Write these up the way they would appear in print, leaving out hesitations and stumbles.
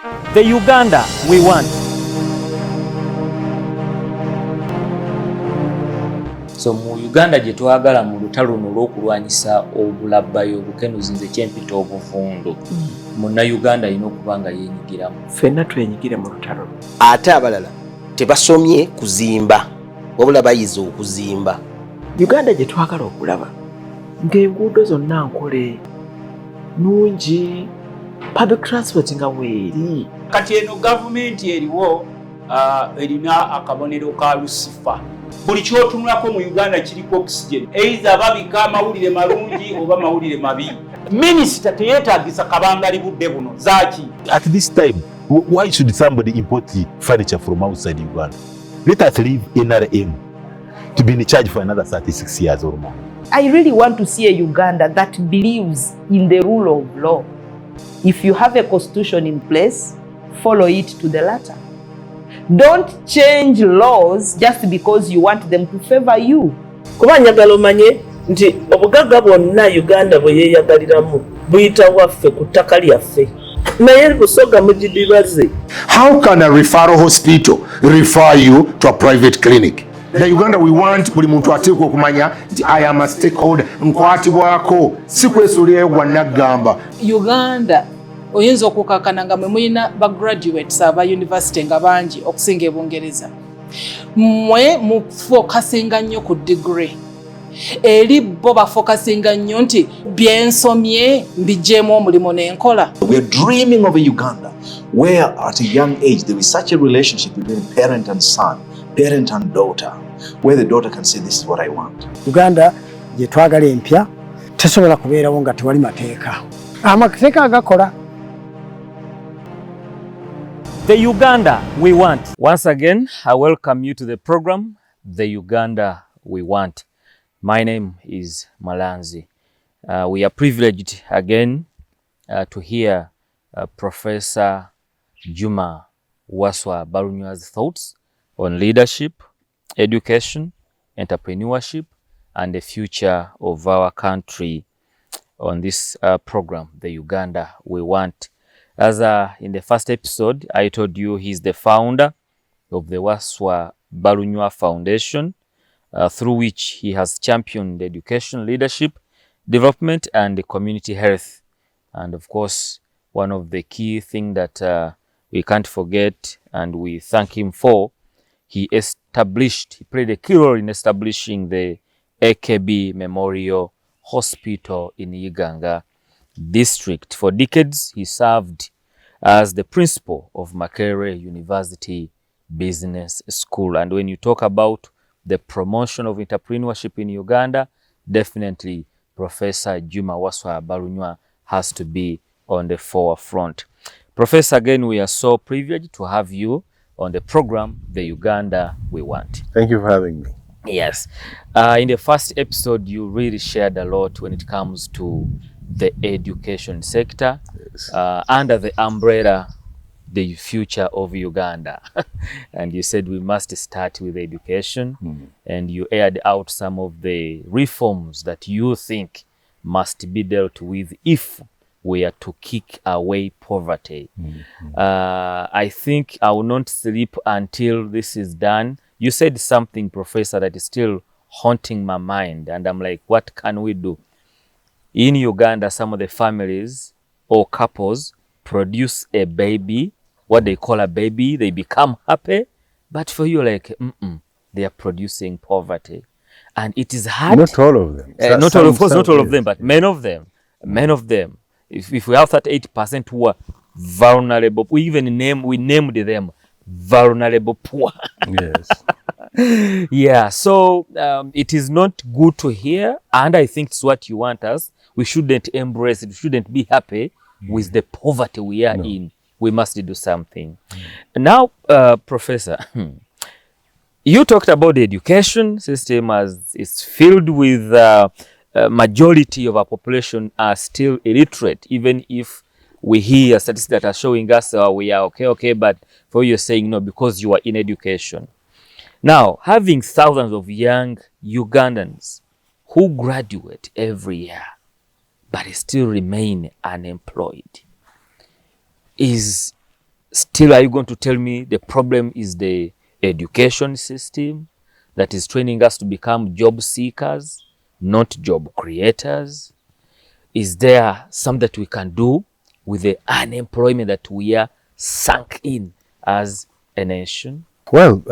The Uganda we want. So mu Uganda gye twagala mu lutalo luno olw'okulwanyisa obulabbayo obukenuzi nze kyempita obuvundu. Munna Uganda alina okuba nga yeenyigiramu. Ffenna twenyigire mu lutalo. Ate abalala tebasomye kuzimba wabula bayize okuzimba. Uganda gye twagala okulaba ng'enguudo zonna nkole nungi, public transport nga weeri. Kati eno gavumenti eriwo erina akabonero ka Lucifer. Buli kyotunulako mu Uganda kiriko oxygen. Either babika amawulire malungi oba mawulire mabi. Minisita teyeetagisa kabangali budde buno zaki. At this time, why should somebody import furniture from outside Uganda? Let us leave NRM to be in charge for another 36 years or more. I really want to see a Uganda that believes in the rule of law. If you have a constitution in place, follow it to the letter. Don't change laws just because you want them to favor you. Kuba njagala omanye nti obugagga bwonna Uganda bwe yeeyagaliramu buyita waffe ku ttaka lyaffe. Naye busoga mugidibaze. How can a referral hospital refer you to a private clinic? The Uganda we want buli muntu ateekwa okumanya nti I am a stakeholder, nkwatibwako si kwesuulirayo gwa naggamba. Uganda oyinza okukakana nga mwe mulina bagraduates aba university nga bangi okusinga ebungereza. Mwe mufokasinga nnyo ku degree. Eri bo bafokasinga nnyo nti byensomye mbijeemu omulimu n'enkola. We are dreaming of a Uganda where at a young age there is such a relationship between parent and son, parent and daughter, where the daughter can say this is what I want. Uganda gye twagala empya tesobola kubeerawo nga tewali mateeka. Amateeka agakola. The Uganda we want. Once again, I welcome you to the program, The Uganda we want. My name is Malanzi. We are privileged again to hear Professor Juma Waswa Barunywa's thoughts on leadership, education, entrepreneurship, and the future of our country on this program, The Uganda we want. As in the first episode, I told you he's the founder of the Waswa Barunywa Foundation, through which he has championed education, leadership, development, and the community health. And of course, one of the key things that we can't forget and we thank him for, he played a key role in establishing the AKB Memorial Hospital in Iganga district. For decades, he served as the principal of Makerere University Business School. And when you talk about the promotion of entrepreneurship in Uganda, definitely Professor Juma Waswa Barunywa has to be on the forefront. Professor, again, we are so privileged to have you on the program, The Uganda we want. Thank you for having me. Yes. In the first episode, you really shared a lot when it comes to the education sector, Yes. Under the umbrella, the future of Uganda. And you said we must start with education, and you aired out some of the reforms that you think must be dealt with if we are to kick away poverty. I think I will not sleep until this is done. You said something, Professor, that is still haunting my mind, and I'm like, what can we do? In Uganda, some of the families or couples produce a baby, what they call a baby, they become happy, but for you, like, they are producing poverty. And it is hard. Not all of them. Not all, of course, not all of them, but many of them. Many of them. If we have that 80% who are vulnerable, we named them vulnerable poor. Yes. Yeah, so it is not good to hear, and I think it's what you want us. We shouldn't embrace it. We shouldn't be happy with the poverty we are in. We must do something. Now, Professor, you talked about the education system as it's filled with majority of our population are still illiterate, even if we hear statistics that are showing us we are okay, but for you, you're saying no, because you are in education. Now, having thousands of young Ugandans who graduate every year but still remain unemployed is still are you going to tell me the problem is the education system that is training us to become job seekers, not job creators? Is there something that we can do with the unemployment that we are sunk in as a nation? Well,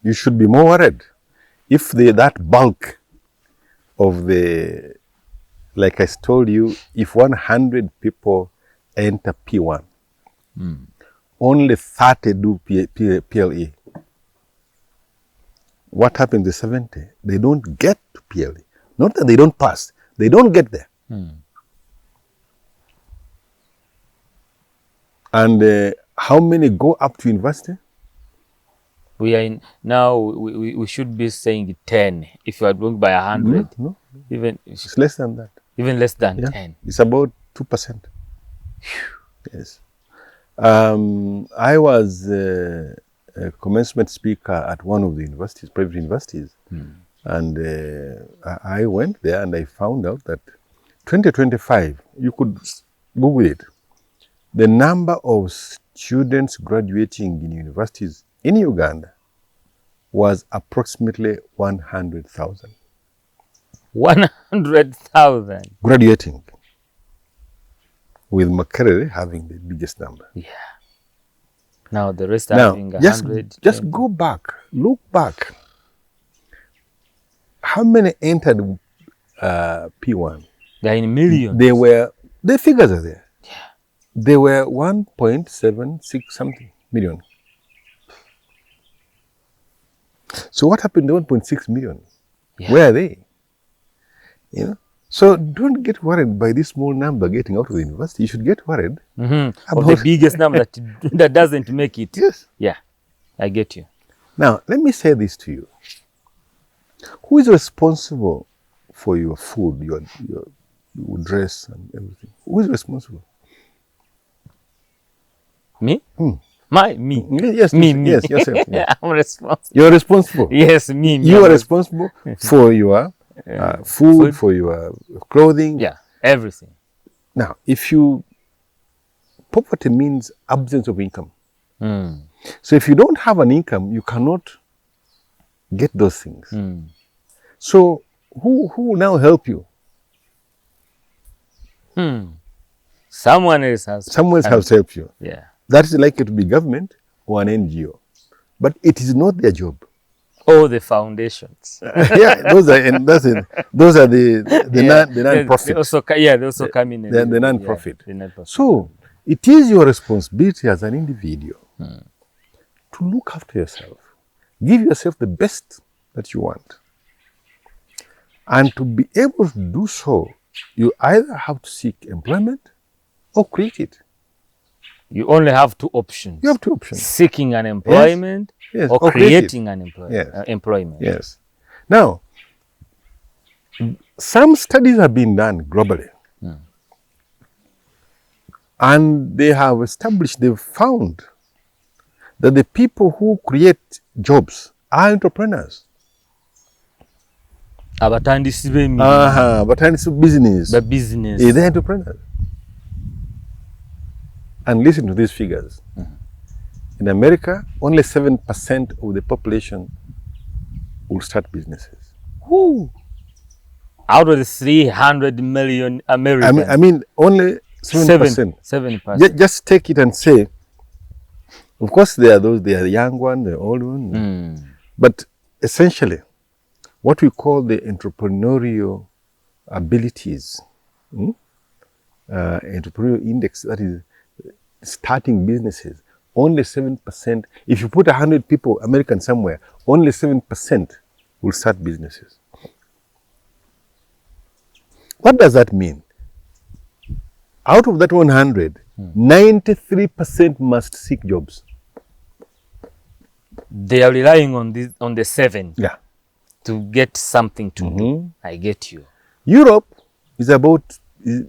you should be more worried if that bulk of the, like I told you, if 100 people enter P1, only 30 do PLE. What happens to 70? They don't get to PLE. Not that they don't pass, they don't get there. And how many go up to university? We are in now. We should be saying 10. If you are going by 100, No, even it's less than that. even less than 10. It's about 2%. Yes. I was a commencement speaker at one of the universities, private universities, and I went there and I found out that 2025, you could Google it, the number of students graduating in universities in Uganda was approximately 100,000. 100,000 graduating, with Makerere having the biggest number. Yeah. Now the rest are Now, having 100. just go back, look back. How many entered P1? They're in millions. The figures are there. Yeah. They were 1.76 something million. So what happened to 1.6 million? Yeah. Where are they? You know? So don't get worried by this small number getting out of the university. You should get worried about the biggest number that doesn't make it. Yes. Yeah, I get you. Now, let me say this to you. Who is responsible for your food, your dress and everything? Who is responsible? Me? Me. Yes, me. Yes, yourself. Yeah. I'm responsible. You're responsible. Yes, me. You are responsible for your food, for your clothing. Yeah, everything. Now, poverty means absence of income. So if you don't have an income, you cannot get those things. So who will now help you? Someone else has. Someone else has helped you. Yeah. That is likely to be government or an NGO, but it is not their job. Or the foundations. Yeah, those are the non-profit. They also come in. The non-profit. Yeah, the non-profit. So it is your responsibility as an individual to look after yourself. Give yourself the best that you want. And to be able to do so, you either have to seek employment or create it. You only have two options. You have two options. Seeking an employment or creating an employment. Yes. Now, some studies have been done globally. And they've found that the people who create jobs are entrepreneurs. Abatandisi business. The business. They're entrepreneurs. And listen to these figures. In America, only 7% of the population will start businesses. Woo. Out of the 300 million Americans. I mean only 7%. 7%. Just take it and say, of course they are the young ones, the old ones. But essentially, what we call the entrepreneurial abilities, entrepreneurial index, that is starting businesses, only 7%. If you put 100 people, American somewhere, only 7% will start businesses. What does that mean? Out of that 100, 93% must seek jobs. They are relying on the 7 to get something to do. I get you. Europe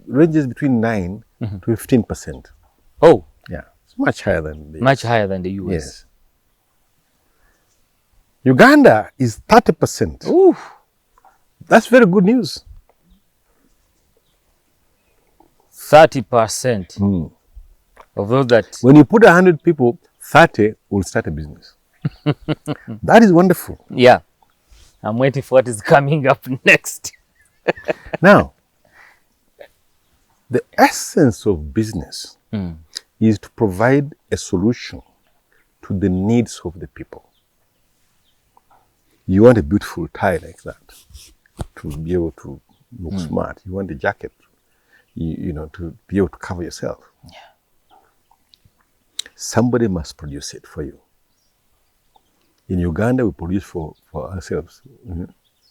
ranges between 9 to 15%. Oh, yeah, it's much higher than the US. Yes. Uganda is 30%. Ooh, that's very good news. 30%. Of those that When you put 100 people, 30 will start a business. That is wonderful. yeah. I'm waiting for what is coming up next. Now, the essence of business is to provide a solution to the needs of the people. You want a beautiful tie like that to be able to look smart. You want a jacket, you know, to be able to cover yourself. Yeah. Somebody must produce it for you. In Uganda, we produce for ourselves.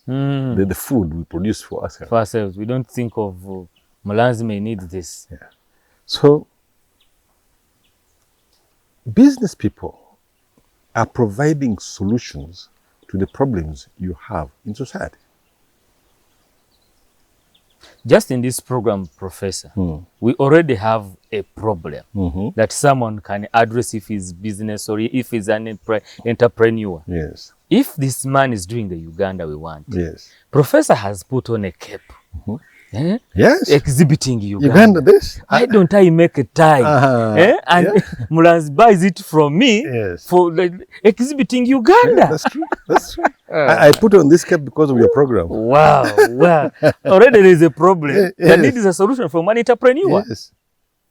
The food we produce for ourselves. For ourselves. We don't think of Malanzi may need this. Yeah. So, business people are providing solutions to the problems you have in society. Just in this program, Professor, we already have a problem that someone can address if he's business or if he's an entrepreneur. Yes. If this man is doing the Uganda we want, Yes. Professor has put on a cape. Yes. Exhibiting Uganda. Uganda this. Why don't I make a tie? And Mulanzi buys it from me for exhibiting Uganda. Yeah, that's true. That's true. I put on this cap because of your program. Wow. Wow. Already there is a problem. That needs a solution from an entrepreneur. Yes.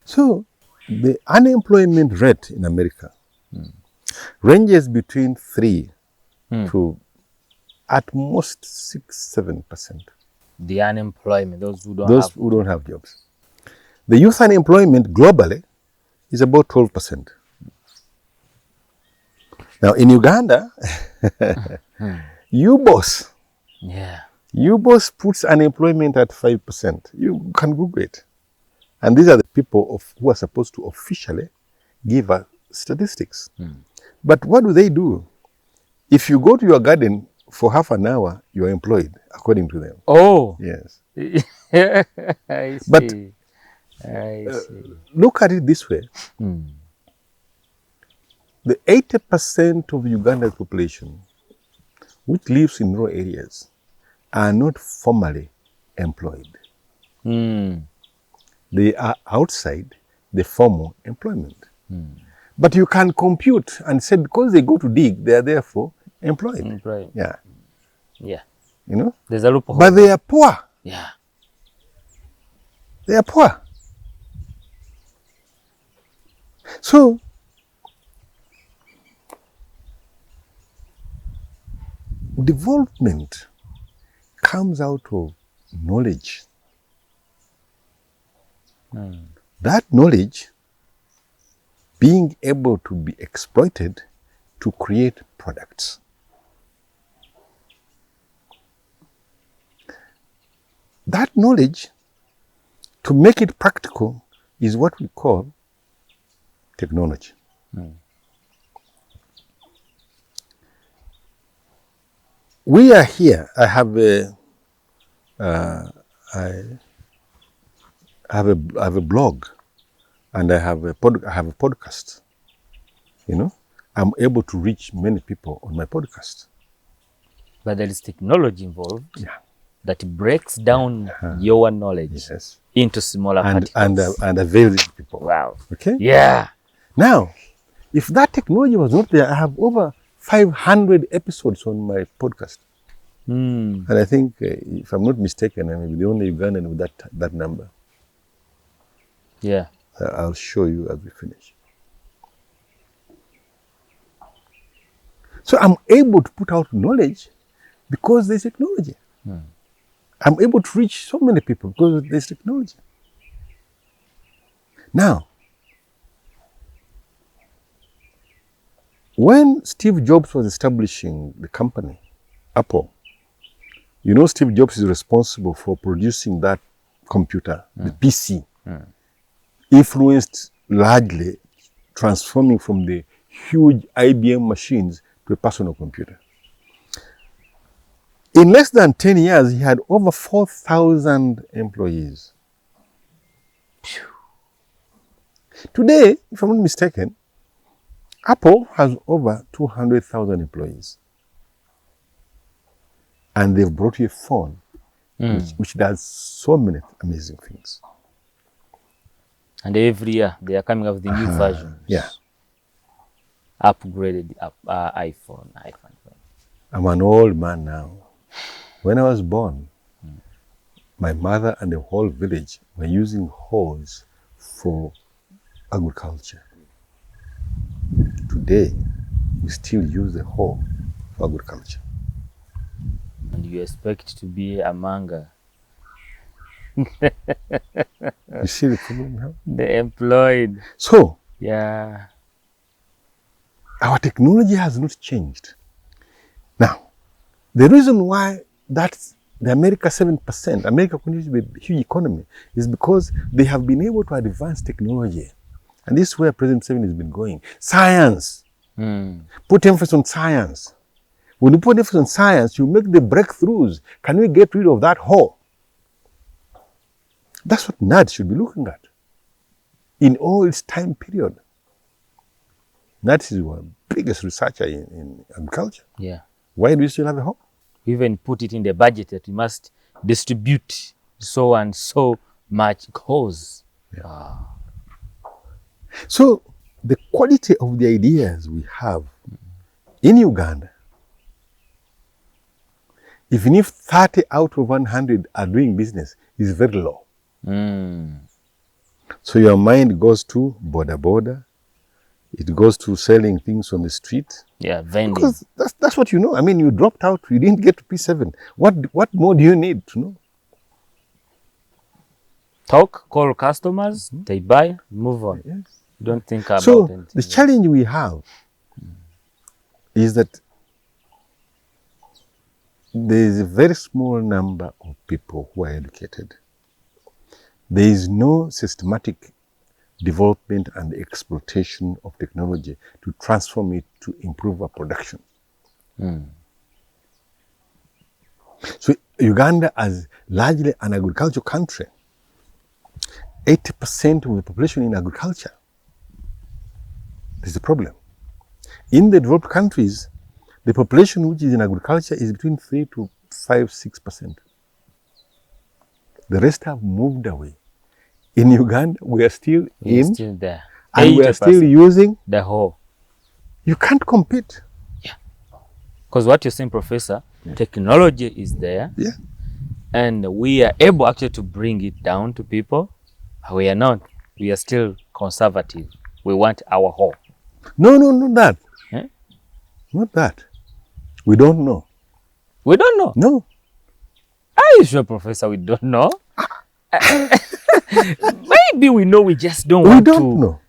So the unemployment rate in America ranges between 3 to at most 6-7%. The unemployment, those who don't have jobs. The youth unemployment globally is about 12%. Now in Uganda, UBOS puts unemployment at 5%. You can Google it. And these are the people who are supposed to officially give us statistics. But what do? If you go to your garden for half an hour, you are employed, according to them. Oh. Yes. I see. But I see. Look at it this way. The 80% of Uganda's population, which lives in rural areas, are not formally employed. They are outside the formal employment. But you can compute and say because they go to dig, they are therefore employed. Yeah. Yeah. You know? There's a loophole. But they are poor. Yeah. They are poor. So, development comes out of knowledge. That knowledge being able to be exploited to create products. That knowledge, to make it practical, is what we call technology. We are here. I have a blog, and I have a podcast. You know, I'm able to reach many people on my podcast. But there is technology involved that breaks down your knowledge into smaller particles. And avails it to people. Wow. Okay? Yeah. Now, if that technology was not there, I have over 500 episodes on my podcast. And I think, if I'm not mistaken, I may be the only Ugandan with that number. Yeah. I'll show you as we finish. So I'm able to put out knowledge because there's technology. I'm able to reach so many people because there's technology. Now, when Steve Jobs was establishing the company, Apple, you know Steve Jobs is responsible for producing that computer, the PC, influenced largely transforming from the huge IBM machines to a personal computer. In less than 10 years, he had over 4,000 employees. Today, if I'm not mistaken, Apple has over 200,000 employees. And they've brought you a phone which does so many amazing things. And every year they are coming up with the new versions. Yeah. Upgraded iPhone. I'm an old man now. When I was born, my mother and the whole village were using hoes for agriculture. Today, we still use the hoe for agriculture. And you expect to be among You see the problem now? the employed. So, Yeah. our technology has not changed. Now, the reason why that's the America 7%, America continues to be a huge economy, is because they have been able to advance technology. And this is where President Museveni has been going. Science. Put emphasis on science. When you put emphasis on science, you make the breakthroughs. Can we get rid of that hole? That's what NAD should be looking at in all its time period. NAD is our biggest researcher in agriculture. Yeah. Why do we still have a hole? We even put it in the budget that we must distribute so and so much cause. So the quality of the ideas we have in Uganda, even if 30 out of 100 are doing business, is very low. So your mind goes to border. It goes to selling things on the street. Yeah, vending. Because that's what you know. I mean, you dropped out. You didn't get to P7. What more do you need to know? Talk, call customers, they buy, move on. Yes. Don't think about So anything. the challenge we have is that there is a very small number of people who are educated. There is no systematic development and exploitation of technology to transform it to improve our production. So Uganda, as largely an agricultural country, 80% of the population in agriculture. There's a problem. In the developed countries, the population which is in agriculture is between 3 to 5-6%. The rest have moved away. In Uganda, we are still in, still there. and we are still using the whole. You can't compete. Yeah. Because what you're saying, Professor, technology is there. Yeah. And we are able actually to bring it down to people. We are not. We are still conservative. We want our whole. No, not that. Eh? Not that. We don't know. We don't know. No. Are you sure, Professor, we don't know? Maybe we know, we just don't want to know.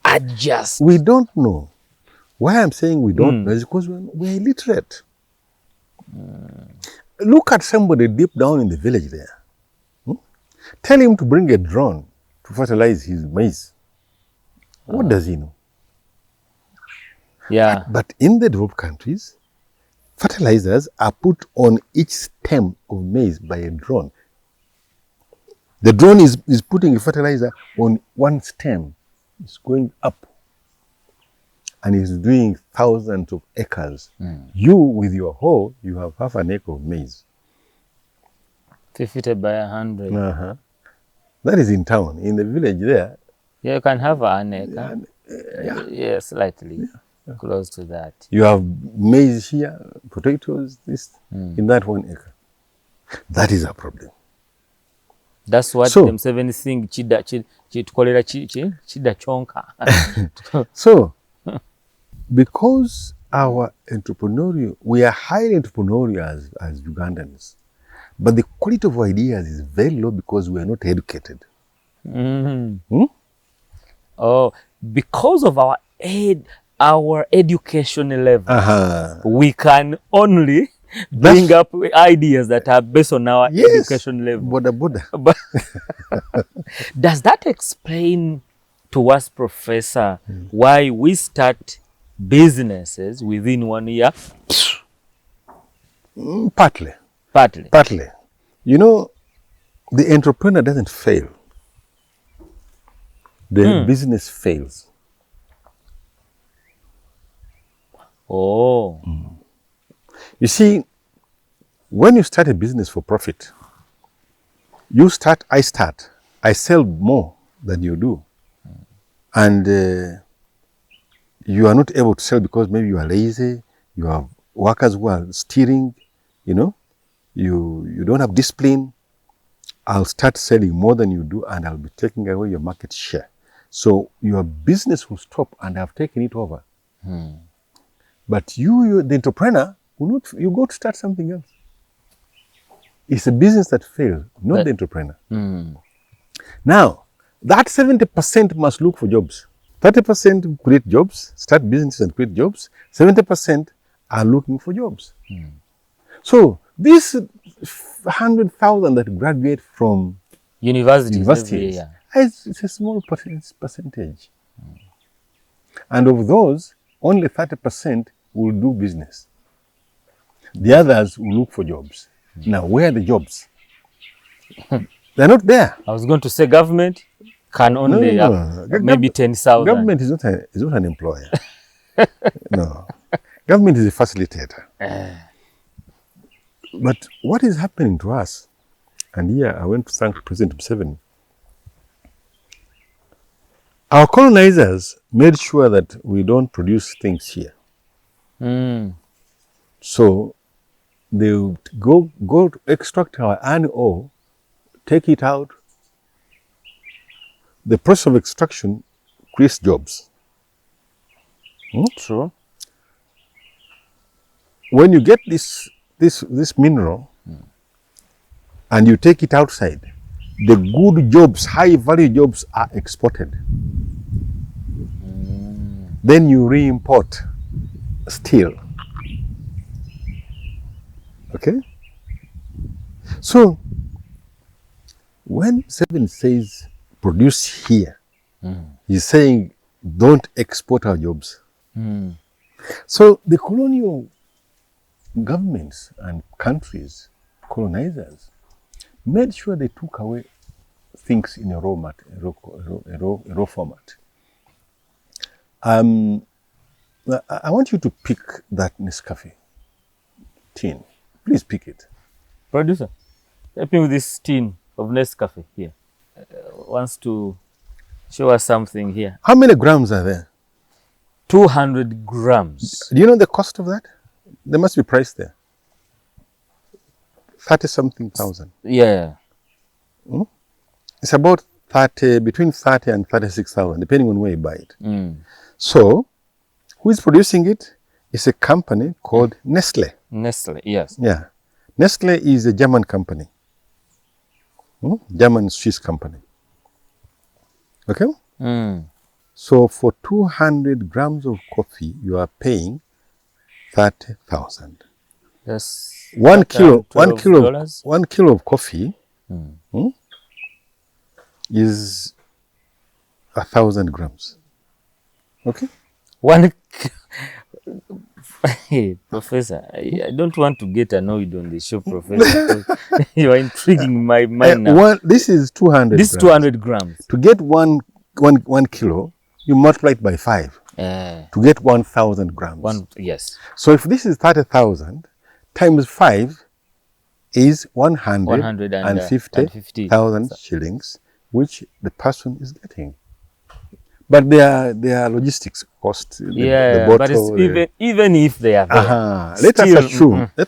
Adjust. We don't know. Why I'm saying we don't know is because we're illiterate. Look at somebody deep down in the village there. Tell him to bring a drone to fertilize his maize. What does he know? Yeah. But in the developed countries, fertilizers are put on each stem of maize by a drone. The drone is putting a fertilizer on one stem. It's going up. And it's doing thousands of acres. You, with your hoe, you have half an acre of maize. 50 by 100. That is in town. In the village there. Yeah, you can have an acre. Yeah, slightly close to that. You have maize here, potatoes, this, in that 1 acre. That is a problem. That's what them 7 thing chida chonka. So, because our entrepreneurial, we are highly entrepreneurial as Ugandans, but the quality of ideas is very low because we are not educated. Oh, because of our education level, we can only bring up ideas that are based on our education level. But does that explain to us, Professor, why we start businesses within 1 year? Partly. You know, the entrepreneur doesn't fail. The business fails. Oh. You see, when you start a business for profit, I sell more than you do. and you are not able to sell because maybe you are lazy, you have workers who are stealing, you know, you don't have discipline, I'll start selling more than you do and I'll be taking away your market share. So your business will stop and I've taken it over. But you, the entrepreneur, will not, you go to start something else. It's a business that failed, not the entrepreneur. Now, that 70% must look for jobs. 30% create jobs, start businesses and create jobs. 70% are looking for jobs. So this 100,000 that graduate from universities, it's a small percentage. And of those, only 30% will do business. The others will look for jobs. Now, where are the jobs? They're not there. I was going to say government can only maybe 10,000. Government is not an employer. No. Government is a facilitator. But what is happening to us, and here I went to thank President Museveni, our colonizers made sure that we don't produce things here. So they would go to extract our iron ore, take it out. The process of extraction creates jobs. True. When you get this mineral and you take it outside, the good jobs, high value jobs are exported. Then you re-import steel. Okay? So when Seven says produce here, he's saying don't export our jobs. So the colonial governments and countries, colonizers, made sure they took away things in a raw format. I want you to pick that Nescafe tin. Please pick it. Producer, help me with this tin of Nescafe here. Wants to show us something here. How many grams are there? 200 grams. Do you know the cost of that? There must be price there. 30-something thousand. Yeah. It's about between 30 and 36,000, depending on where you buy it. So, who is producing it? It's a company called Nestle. Nestle, yes. Yeah. Nestle is a German company. German-Swiss company. Okay? So, for 200 grams of coffee, you are paying 30,000. Yes. 1 kilo of coffee is 1,000 grams. Okay? Hey, Professor, I don't want to get annoyed on the show, Professor. You are intriguing my mind now. This is 200 This grams. 200 grams. To get one kilo, you multiply it by 5 to get 1,000 grams. Yes. So if this is 30,000 times 5 is 150,000 shillings, which the person is getting. But there are logistics costs. The bottle, but it's even if they are there. Let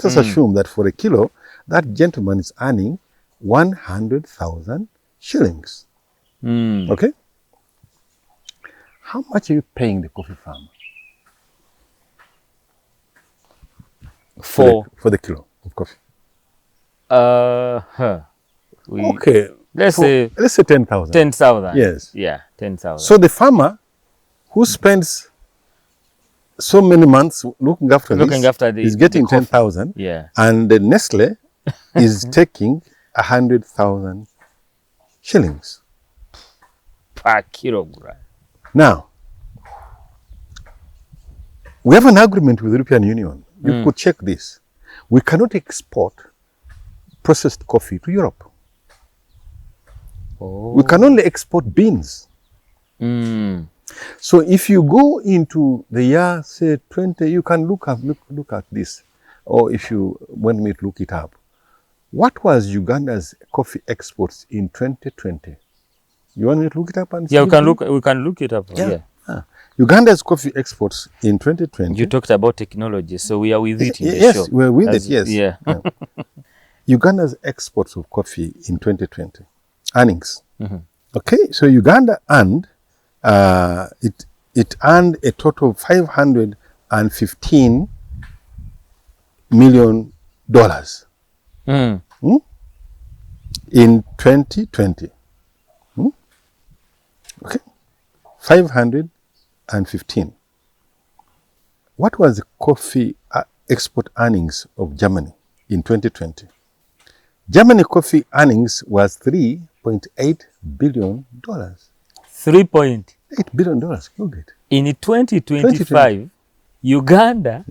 us assume that for a kilo, that gentleman is earning 100,000 shillings. Okay? How much are you paying the coffee farmer? For the kilo of coffee? Okay. Let's say 10,000. 10,000. Yes. Yeah, 10,000. So the farmer who spends so many months looking after this is getting 10,000. Yeah. And the Nestle is taking 100,000 shillings per kilogram. Now, we have an agreement with the European Union. You could check this. We cannot export processed coffee to Europe. We can only export beans. So if you go into the year, say 20, you can look at this. Or if you want me to look it up. What was Uganda's coffee exports in 2020? You want me to look it up? And Yeah, see we can look it up. Yeah. Uganda's coffee exports in 2020. You talked about technology, so we are with it in the yes, show. we're with it, yes. Yeah. Uganda's exports of coffee in 2020, earnings. Mm-hmm. Okay, so Uganda earned, it earned a total of $515 million in 2020. Okay, 515. What was the coffee export earnings of Germany in 2020? Germany coffee earnings was $3.8 billion. $3.8 billion. Look at in 2025. Uganda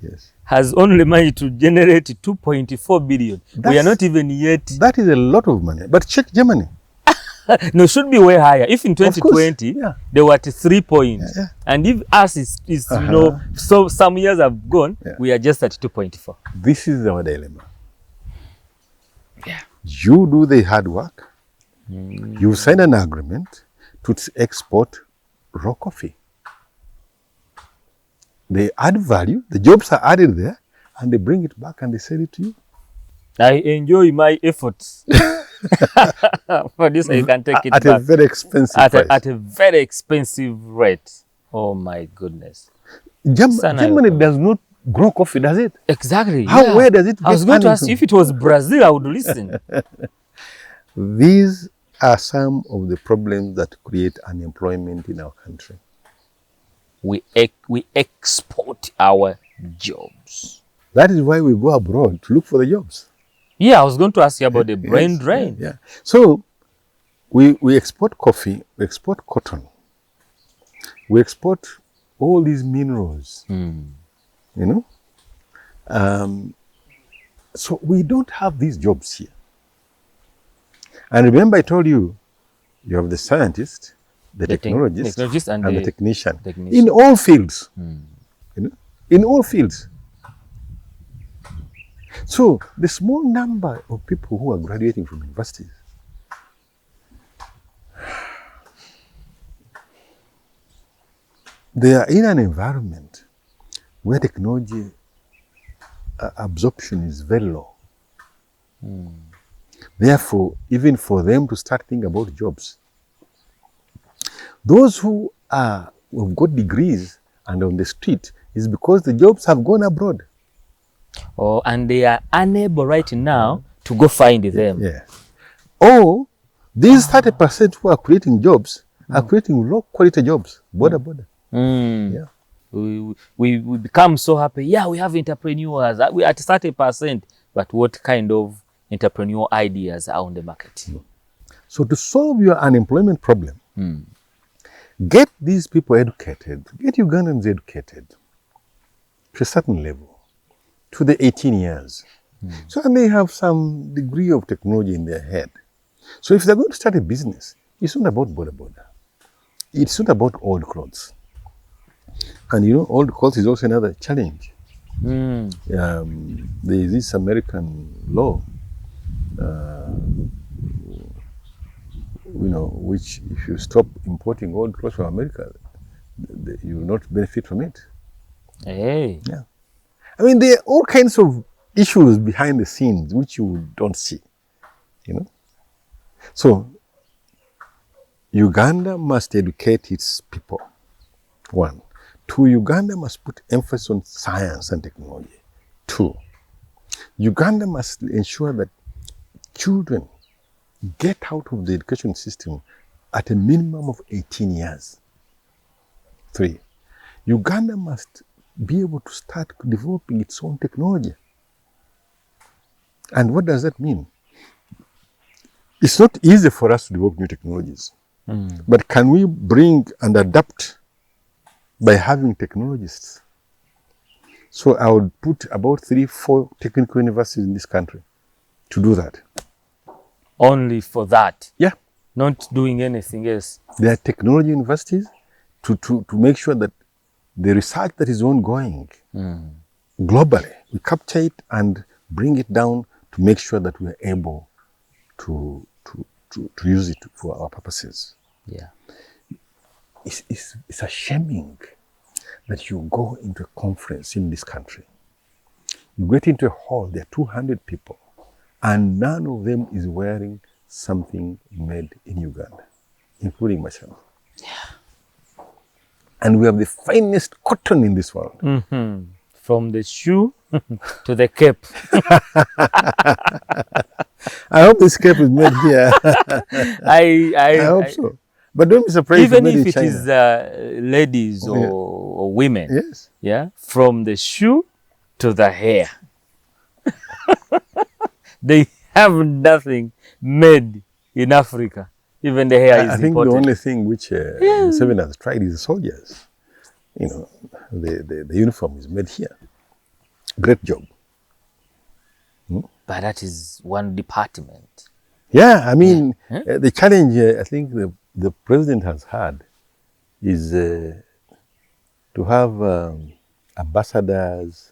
has only managed to generate 2.4 billion. We are not even yet. That is a lot of money. But check Germany. No, should be way higher. If in 2020 they were at 3 points, and if us is you know, so some years have gone, we are just at 2.4. This is our dilemma. You do the hard work. You sign an agreement to export raw coffee. They add value. The jobs are added there, and they bring it back and they sell it to you. I enjoy my efforts. For this, you can take it at back. A very expensive price. At a very expensive rate. Oh my goodness. Germany does not grow coffee, does it? Exactly. Where does it get? I was going to ask if it was Brazil, I would listen. These are some of the problems that create unemployment in our country. We export our jobs. That is why we go abroad to look for the jobs. Yeah, I was going to ask you about the brain drain. Yeah. So we export coffee, we export cotton, we export all these minerals, you know. So we don't have these jobs here. And remember I told you, you have the scientist, the technologist, and the technician. In all fields. You know, in all fields. So the small number of people who are graduating from universities, they are in an environment where technology absorption is very low. Therefore, even for them to start thinking about jobs, those who have got degrees and on the street is because the jobs have gone abroad. Oh, and they are unable right now to go find them. Yeah. Or these 30% who are creating jobs are creating low quality jobs, border. Yeah. We become so happy. Yeah, we have entrepreneurs. We are at 30%. But what kind of entrepreneurial ideas are on the market? So to solve your unemployment problem, get these people educated, get Ugandans educated to a certain level, to the 18 years. So and they have some degree of technology in their head. So if they're going to start a business, it's not about border. It's not about old clothes. And you know, old clothes is also another challenge. There is this American law, you know, which if you stop importing old clothes from America, you will not benefit from it. Hey. Yeah. I mean, there are all kinds of issues behind the scenes which you don't see, you know. So, Uganda must educate its people, 1. 2, Uganda must put emphasis on science and technology. 2, Uganda must ensure that children get out of the education system at a minimum of 18 years. 3, Uganda must be able to start developing its own technology. And what does that mean? It's not easy for us to develop new technologies. But can we bring and adapt by having technologists? So I would put about 3-4 technical universities in this country to do that. Only for that? Yeah. Not doing anything else? There are technology universities to make sure that the research that is ongoing globally, we capture it and bring it down to make sure that we are able to use it for our purposes. Yeah. It's a shaming that you go into a conference in this country. You get into a hall, there are 200 people, and none of them is wearing something made in Uganda, including myself. Yeah. And we have the finest cotton in this world. Mm-hmm. From the shoe to the cape. I hope this cape is made here. I hope so. But don't be surprised even if if it's it made in China. is ladies or women. Yes. Yeah. From the shoe to the hair. They have nothing made in Africa. Even the hair is I think imported. the only thing which Museveni has tried is the soldiers. You know, the uniform is made here. Great job. But that is one department. Yeah, I mean, the challenge I think the president has had is to have ambassadors,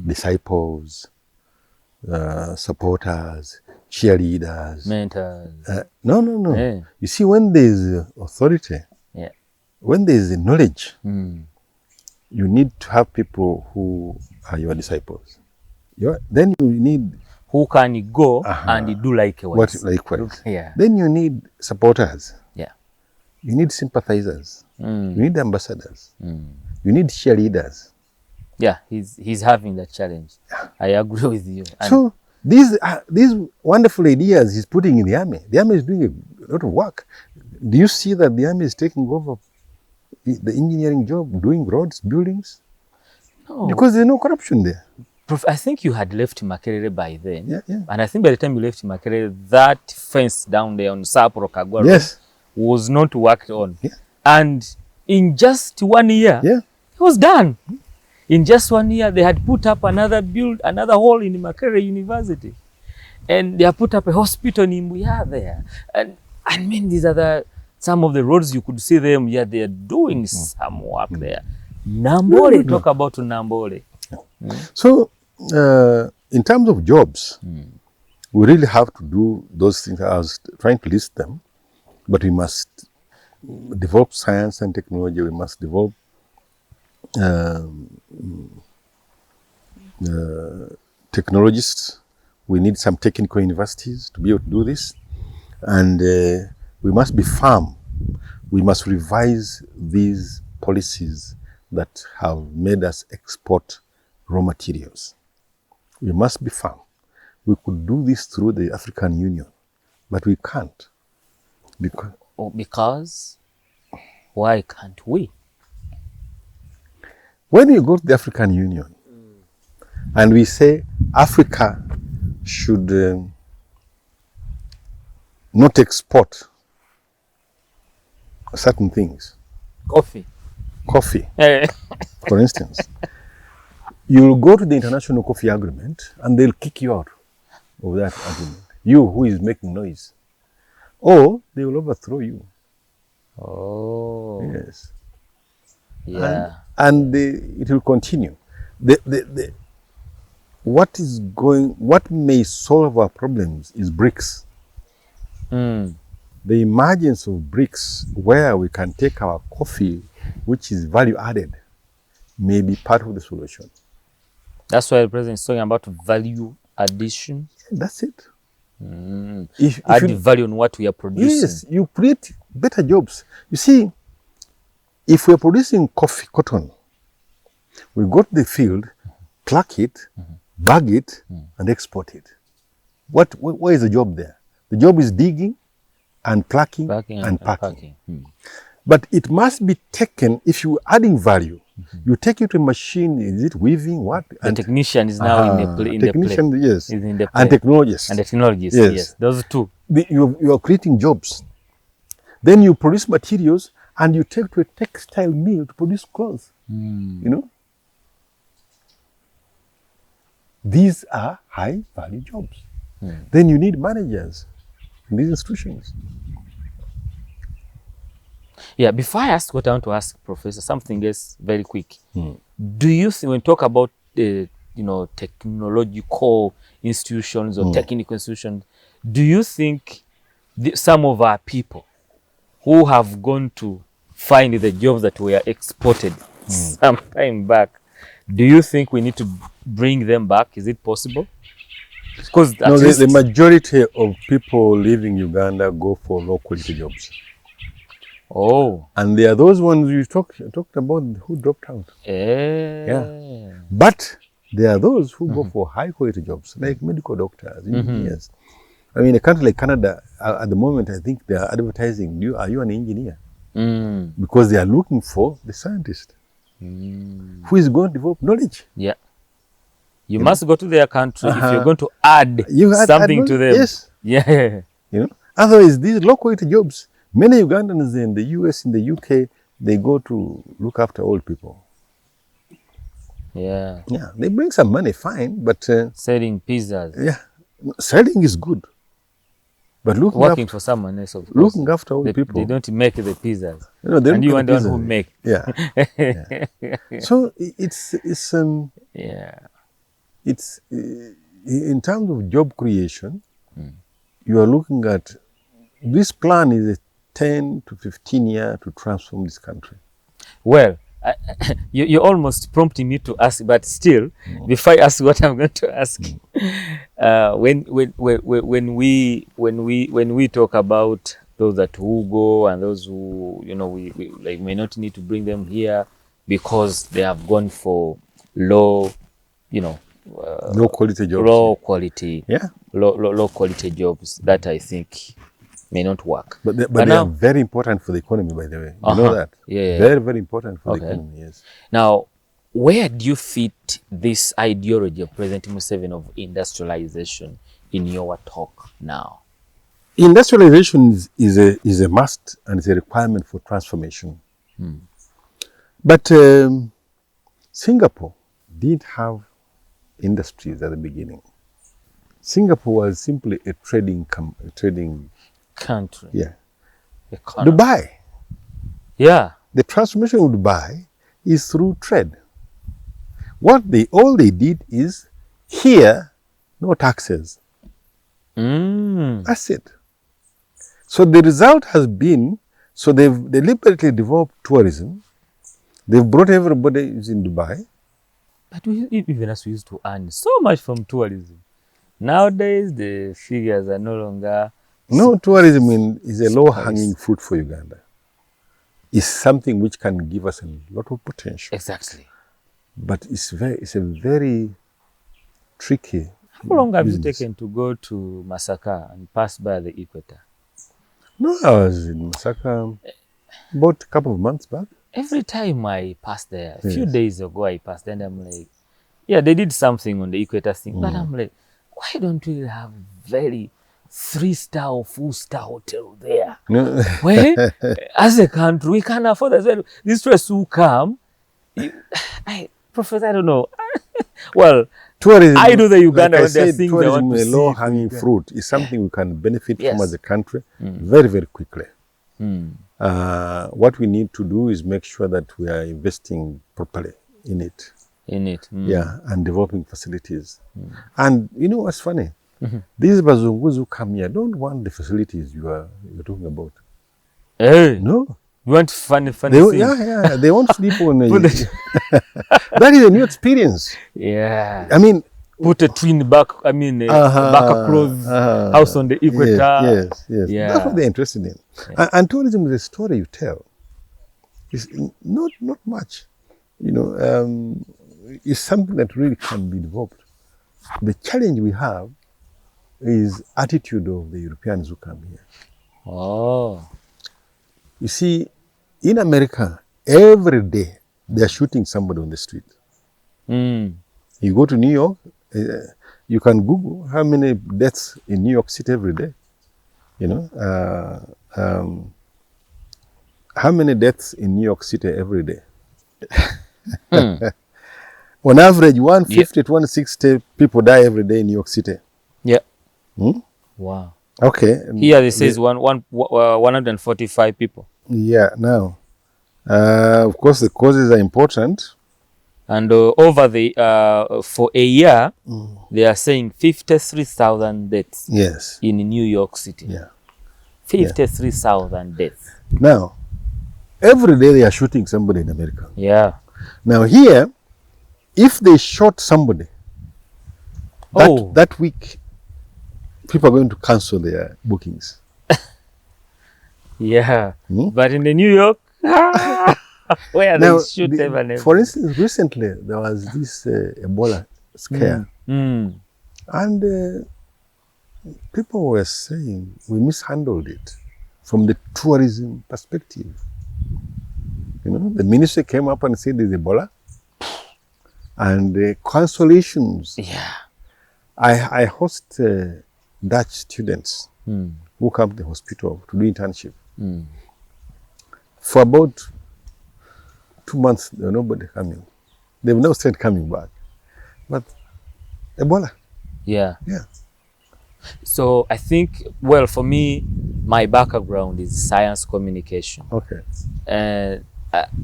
disciples, supporters, cheerleaders. Mentors. No. Yeah. You see, when there is authority, when there is knowledge, you need to have people who are your disciples. Then you need who can go and do likewise. Likewise. Yeah. Then you need supporters. Yeah. You need sympathizers. You need ambassadors. You need cheerleaders. Yeah, he's having that challenge. I agree with you. And so these wonderful ideas he's putting in the army. The army is doing a lot of work. Do you see that the army is taking over the engineering job, doing roads, buildings? No. Because there's no corruption there. I think you had left Makerere by then. Yeah. And I think by the time you left Makerere, that fence down there on Saporo Kagwa was not worked on. Yeah. And in just 1 year, it was done. In just 1 year, they had put up another hall in Makerere University. And they have put up a hospital in Mbuya there. And I mean, these are some of the roads you could see them. Yeah, they are doing some work there. Nambole, talk about Nambole. So, in terms of jobs, we really have to do those things. I was trying to list them, but we must develop science and technology. We must develop technologists. We need some technical universities to be able to do this. And we must be firm. We must revise these policies that have made us export raw materials. We must be firm. We could do this through the African Union, but we can't. Because? Why can't we? When we go to the African Union and we say Africa should not export certain things. Coffee, for instance. You'll go to the International Coffee Agreement and they'll kick you out of that agreement. You who is making noise. Or they will overthrow you. Oh. Yes. Yeah. And it will continue. What may solve our problems is BRICS. The emergence of BRICS, where we can take our coffee, which is value added, may be part of the solution. That's why the president is talking about value addition. That's it. If add value on what we are producing. Yes, you create better jobs. You see, if we are producing cotton, we go to the field, pluck it, bag it, and export it. What is the job there? The job is digging and plucking and packing. But it must be taken, if you are adding value, you take it to a machine, is it weaving, what? The technician is now in the technician, yes. Is in the and technologists. And the technologists, yes. Those two. You are creating jobs. Then you produce materials and you take to a textile mill to produce clothes. You know? These are high value jobs. Then you need managers in these institutions. Yeah, before I ask what I want to ask, Professor, something else very quick. Do you think when we talk about technological institutions or technical institutions, do you think some of our people who have gone to find the jobs that were exported some time back. Do you think we need to bring them back? Is it possible? Because No, the majority of people leaving Uganda go for low quality jobs. Oh. And there are those ones you talked about who dropped out. Yeah. But there are those who go for high quality jobs, like medical doctors, engineers. I mean, a country like Canada, at the moment, I think they are advertising, are you an engineer? Because they are looking for the scientist who is going to develop knowledge. Yeah. You must go to their country if you're going to add something to them. Yes. Yeah. You know, otherwise, these low quality jobs, many Ugandans in the US, in the UK, they go to look after old people. Yeah. Yeah, they bring some money, fine, but selling pizzas. Yeah, selling is good, but working for someone else, of course. Looking after old people. They don't make the pizzas. No, they and you are the one who make. Yeah. So it's in terms of job creation, you are looking at this plan is a 10 to 15 year to transform this country. Well, you're almost prompting me to ask, but still, before I ask what I'm going to ask, when we talk about those that who go and those who we like may not need to bring them here because they have gone for low quality jobs. Low quality. Yeah. Low quality jobs that I think may not work. But they are very important for the economy, by the way. You know that? Yeah. Very, very important for the economy, yes. Now, where do you fit this ideology of President Museveni of industrialization in your talk now? Industrialization is a must and it's a requirement for transformation. But Singapore didn't have industries at the beginning. Singapore was simply a trading country. Yeah. Dubai. Yeah. The transformation of Dubai is through trade. All they did is here, no taxes. That's it. So the result has been, so they've deliberately developed tourism. They've brought everybody who's in Dubai. But even as we used to earn so much from tourism. Nowadays, the figures are no longer... No, tourism is a low-hanging fruit for Uganda. It's something which can give us a lot of potential. Exactly. But it's a very tricky How long have business. you taken to go to Masaka and pass by the equator? No, I was in Masaka about a couple of months back. Every time I pass there, a few days ago I passed and I'm like, yeah, they did something on the equator thing, but I'm like, why don't we have very 3-star or 4-star hotel there? No. Where, as a country, we can't afford that. These tourists who come, Professor, I don't know. Well, tourism, I do the Uganda like when they're seeing tourism, a low-hanging fruit is something we can benefit from as a country very, very quickly. What we need to do is make sure that we are investing properly in it. Yeah, and developing facilities. And you know what's funny? These Bazungus who come here don't want the facilities you're talking about. Hey. No. You want funny things? Yeah. They want sleep on that is a new experience. Yeah. I mean, put a twin back across house on the equator. Yes. Yeah. That's what they're interested in. Yeah. And tourism is a story you tell. It's not much. It's something that really can be developed. The challenge we have is attitude of the Europeans who come here. Oh. You see, in America, every day they are shooting somebody on the street. You go to New York, you can Google how many deaths in New York City every day. How many deaths in New York City every day? On average, 150 to 160 people die every day in New York City. Yeah. Wow. Okay. Here it says 145 people. Yeah. Now, of course, the causes are important. And over the for a year, they are saying 53,000 deaths. Yes. In New York City. Yeah. 53,000 deaths. Now, every day they are shooting somebody in America. Yeah. Now here, if they shot somebody, that week, people are going to cancel their bookings. Yeah. But in the New York, where now, they shoot them and for instance, recently there was this Ebola scare. And people were saying we mishandled it from the tourism perspective. You know, the minister came up and said there's Ebola. And cancellations. Yeah. I host Dutch students who come to the hospital to do internship. For about 2 months, there was nobody coming. They've now started coming back. But Ebola. Yeah. Yeah. So I think, well, for me, my background is science communication. Okay. And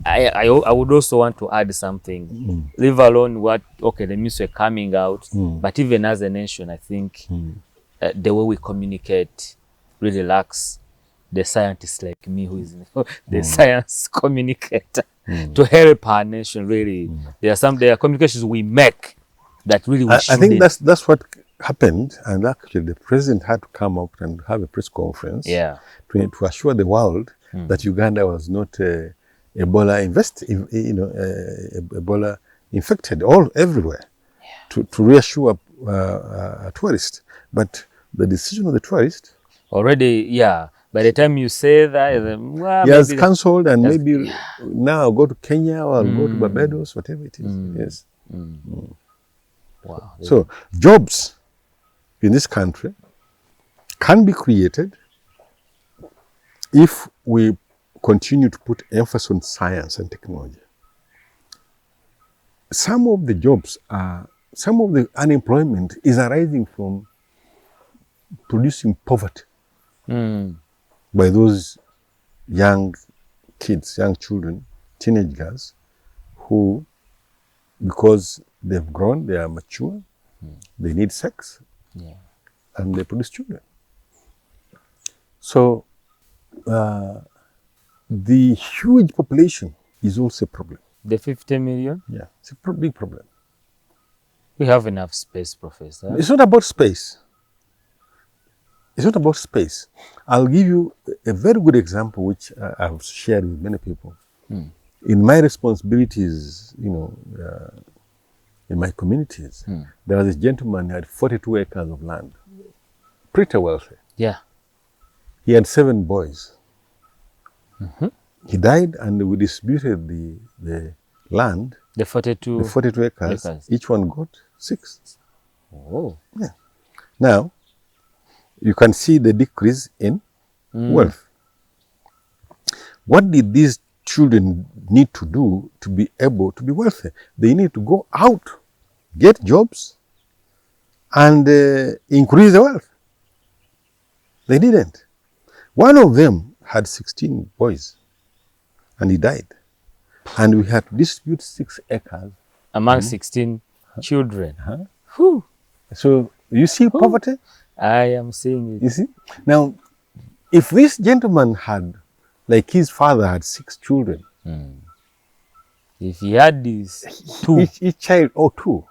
I would also want to add something, leave alone what, the news were coming out, but even as a nation, I think the way we communicate really lacks the scientists like me who is the science communicator to help our nation really. There are communications we make that really we I think that's what happened, and actually the president had to come up and have a press conference to assure the world that Uganda was not Ebola Ebola infected everywhere, to reassure tourists. But the decision of the tourist already, by the time you say that, he has cancelled, and maybe now go to Kenya or go to Barbados, whatever it is. Yes. Wow. So jobs in this country can be created if we continue to put emphasis on science and technology. Some of the jobs some of the unemployment is arising from producing poverty by those young kids, young children, teenage girls, who, because they've grown, they are mature, they need sex, and they produce children. So the huge population is also a problem. The 50 million? Yeah, it's a big problem. We have enough space, Professor. It's not about space. It's not about space. I'll give you a very good example, which I've shared with many people. In my responsibilities, in my communities, there was a gentleman who had 42 acres of land, pretty wealthy. Yeah. He had 7 boys. He died, and we distributed the land. The 42 acres. Each one got 6. Oh. Yeah. Now, you can see the decrease in wealth. What did these children need to do to be able to be wealthy? They need to go out, get jobs, and increase the wealth. They didn't. One of them had 16 boys, and he died. And we had to distribute 6 acres. Among 16 children. So, you see poverty? I am seeing it. You see? Now, if this gentleman had, like his father had 6 children. If he had these 2. Each child, 2.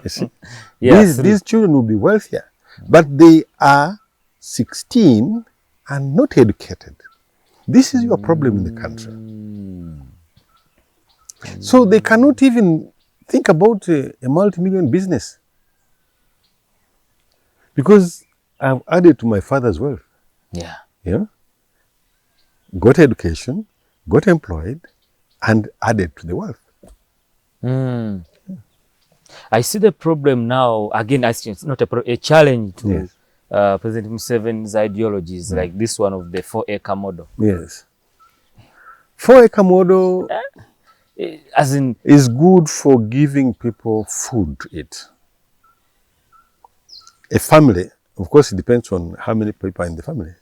You see? Yes, these children will be wealthier. But they are 16 and not educated. This is your problem in the country. So they cannot even think about a multi-million business. Because I've added to my father's wealth. Yeah. Yeah. Got education, got employed, and added to the wealth. I see the problem now. Again, I see it's not a challenge to President Museveni's ideologies, like this one of the 4-acre model. Yes. 4-acre model as in is good for giving people food to eat. A family, of course, it depends on how many people are in the family.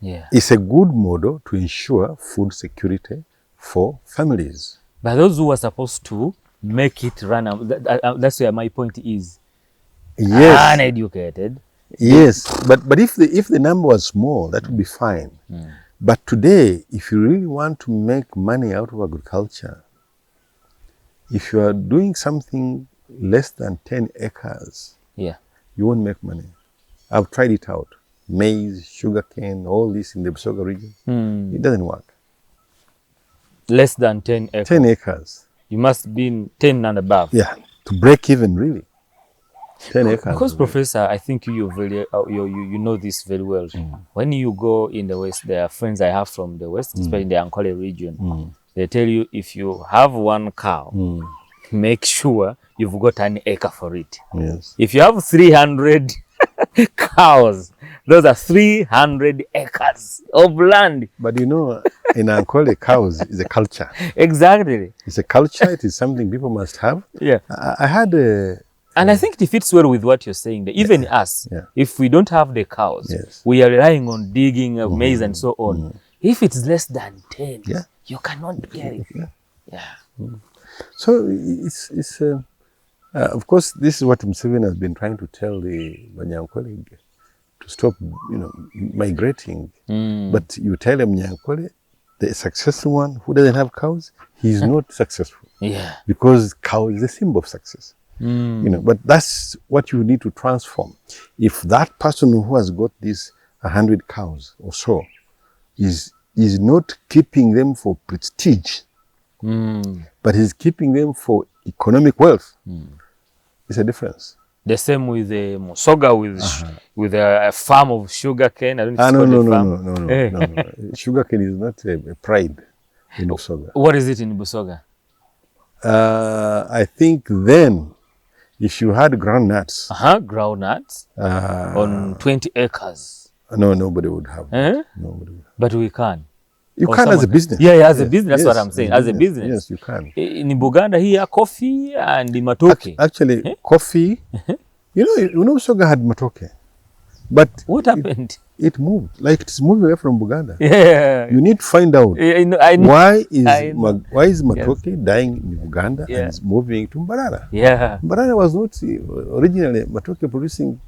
Yeah. It's a good model to ensure food security for families. But those who are supposed to make it run, that's where my point is. Yes. Uneducated, Yes, but if the number was small, that would be fine. But today, if you really want to make money out of agriculture, if you are doing something less than 10 acres, you won't make money. I've tried it out. Maize, sugarcane, all this in the Busoga region. It doesn't work. Less than 10 acres. 10 acres. You must be in 10 and above. Yeah, to break even, really. 10 acres. Because, Professor, I think you know this very well. When you go in the West, there are friends I have from the West, especially in the Ankole region. They tell you if you have one cow, make sure you've got an acre for it. Yes. If you have 300 cows, those are 300 acres of land. But you know, in Ankole, cows is a culture. Exactly. It's a culture. It is something people must have. Yeah. I had a... And I think it fits well with what you're saying. That even us, if we don't have the cows, we are relying on digging maize and so on. If it's less than 10, you cannot get it. So it's of course, this is what Museveni has been trying to tell the Banyankole to stop, migrating. But you tell a Banyankole, the successful one who doesn't have cows, he's not successful. Because cow is a symbol of success. But that's what you need to transform. If that person who has got these 100 cows or so is not keeping them for prestige, but he's keeping them for economic wealth, it's a difference. The same with the Musoga with a farm of sugar cane. I don't No. Sugar cane is not a pride in Busoga. What is it in Busoga? I think then, if you had groundnuts. Groundnuts on 20 acres. No, nobody would have. Nobody would. But we can. You can as a business. As a business. That's what I'm saying. As a business. Yes, you can. In Uganda here, coffee and matoke. Actually, coffee. Busoga had matoke. But what happened? It moved. Like it's moving away from Uganda. You need to find out why is matoke dying in Uganda and it's moving to Mbarara. Mbarara was not originally matoke producing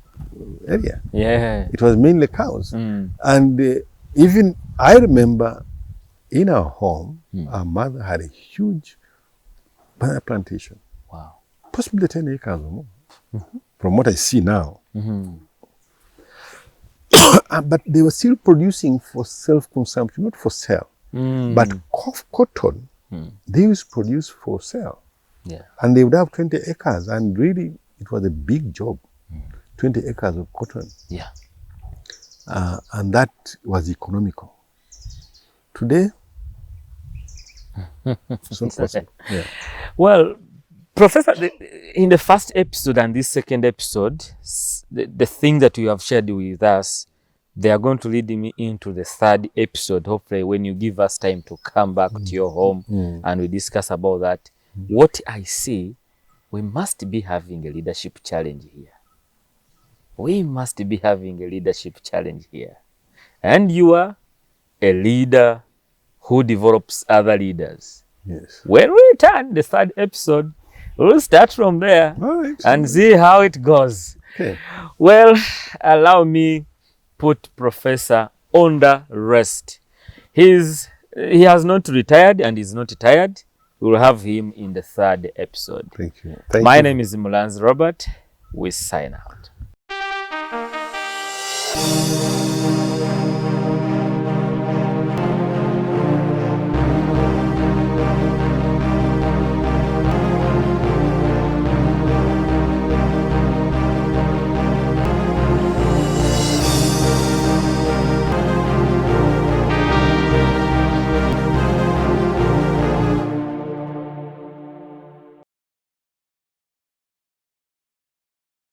area. It was mainly cows. And even I remember in our home, our mother had a huge banana plantation. Wow. Possibly 10 acres or more. From what I see now. But they were still producing for self-consumption, not for sale. But cotton, they used to produce for sale. And they would have 20 acres. And really, it was a big job. 20 acres of cotton. And that was economical. Today, it's not possible. Well, Professor, in the first episode and this second episode, the thing that you have shared with us, they are going to lead me into the third episode, hopefully when you give us time to come back to your home and we discuss about that. What I see, we must be having a leadership challenge here. We must be having a leadership challenge here. And you are a leader who develops other leaders. When we return the third episode, we'll start from there and see how it goes. Well, allow me put Professor under rest. He has not retired and is not tired. We'll have him in the third episode. Thank you. My name is Mulanzi Robert. We sign out.